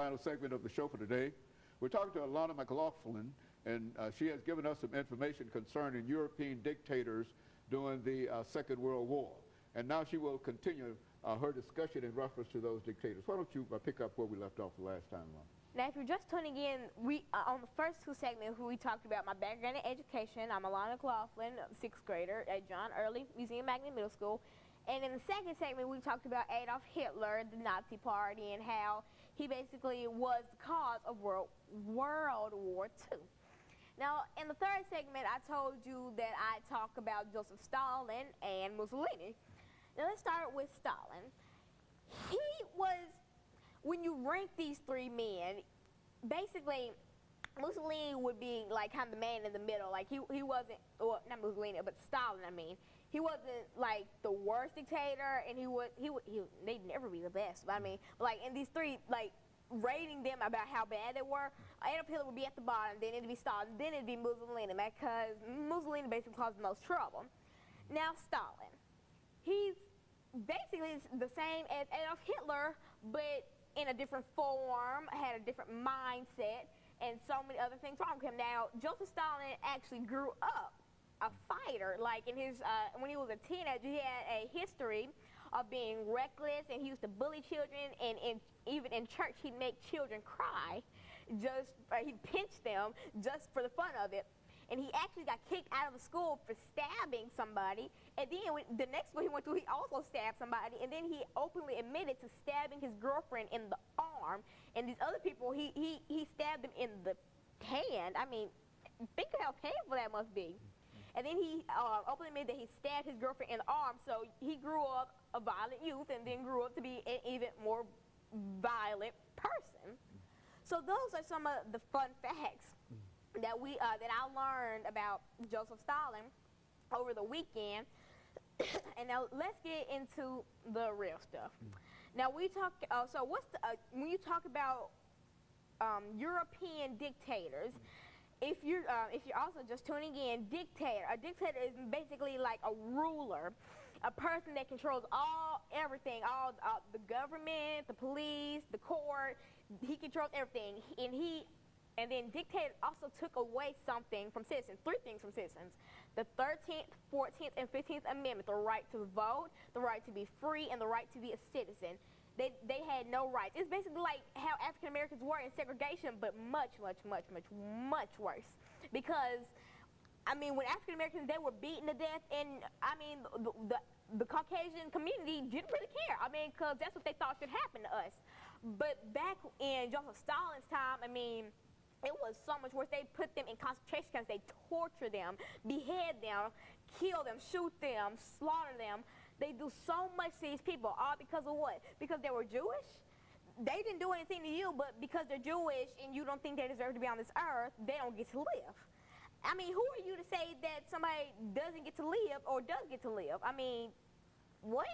final segment of the show for today. We're talking to Alana McLaughlin, and she has given us some information concerning European dictators during the Second World War. And now she will continue her discussion in reference to those dictators. Why don't you pick up where we left off the last time, Alana? Now, if you're just tuning in, we on the first two segments we talked about my background in education. I'm Alana McLaughlin, 6th grader at John Early Museum Magnet Middle School. And in the second segment, we talked about Adolf Hitler, the Nazi Party, and how he basically was the cause of World War II. Now, in the third segment, I told you that I'd talk about Joseph Stalin and Mussolini. Now, let's start with Stalin. He was, when you rank these three men, basically, Mussolini would be like kind of the man in the middle. Like he wasn't, well, not Mussolini, but Stalin, I mean. He wasn't like the worst dictator, and they'd never be the best. But I mean, like in these three, like rating them about how bad they were, Adolf Hitler would be at the bottom, then it'd be Stalin, then it'd be Mussolini, because Mussolini basically caused the most trouble. Now Stalin, he's basically the same as Adolf Hitler, but in a different form, had a different mindset, and so many other things wrong with him. Now, Joseph Stalin actually grew up a fighter. Like in his, when he was a teenager, he had a history of being reckless, and he used to bully children, and even in church, he'd make children cry. He'd pinch them just for the fun of it. And he actually got kicked out of the school for stabbing somebody. And then the next one he went to, he also stabbed somebody. And then he openly admitted to stabbing his girlfriend in the arm. And these other people, he stabbed them in the hand. I mean, think of how painful that must be. And then he openly admitted that he stabbed his girlfriend in the arm. So he grew up a violent youth and then grew up to be an even more violent person. So those are some of the fun facts that I learned about Joseph Stalin over the weekend. And now let's get into the real stuff. Now we talk. So when you talk about European dictators? If you're also just tuning in, a dictator is basically like a ruler, a person that controls everything, the government, the police, the court. He controls everything, and then dictators also took away something from citizens, 3 things from citizens: the 13th, 14th, and 15th Amendment, the right to vote, the right to be free, and the right to be a citizen. They had no rights. It's basically like how African Americans were in segregation, but much, much, much, much, much worse. Because, I mean, when African Americans, they were beaten to death, and I mean, the Caucasian community didn't really care. I mean, because that's what they thought should happen to us. But back in Joseph Stalin's time, I mean, it was so much worse. They put them in concentration camps. They torture them, behead them, kill them, shoot them, slaughter them. They do so much to these people, all because of what? Because they were Jewish? They didn't do anything to you, but because they're Jewish and you don't think they deserve to be on this earth, they don't get to live. I mean, who are you to say that somebody doesn't get to live or does get to live? I mean, what?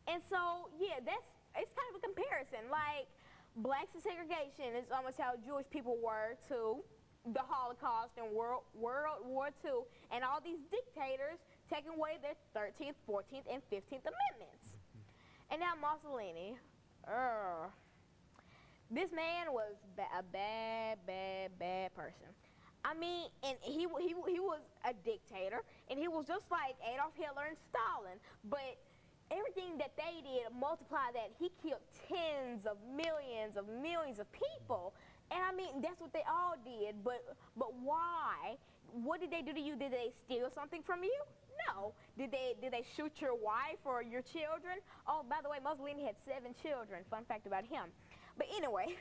And so, yeah, it's kind of a comparison. Like, blacks and segregation is almost how Jewish people were to the Holocaust and World War II, and all these dictators taking away their 13th, 14th, and 15th Amendments. And now Mussolini. This man was a bad, bad, bad person. I mean, and he was a dictator, and he was just like Adolf Hitler and Stalin, but everything that they did, multiply that, he killed tens of millions of people. And I mean, that's what they all did, but why? What did they do to you? Did they steal something from you? No. Did they shoot your wife or your children? Oh, by the way, Mussolini had 7 children. Fun fact about him. But anyway,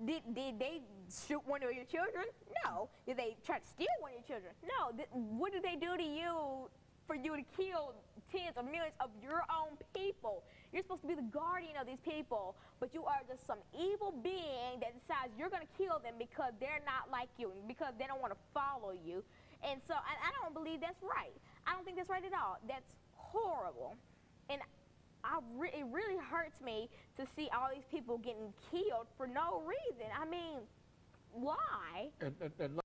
did they shoot one of your children? No. Did they try to steal one of your children? No. What did they do to you for you to kill tens of millions of your own people? You're supposed to be the guardian of these people, but you are just some evil being that decides you're going to kill them because they're not like you, and because they don't want to follow you. And so I don't believe that's right. I don't think that's right at all. That's horrible. And it really hurts me to see all these people getting killed for no reason. I mean, why? And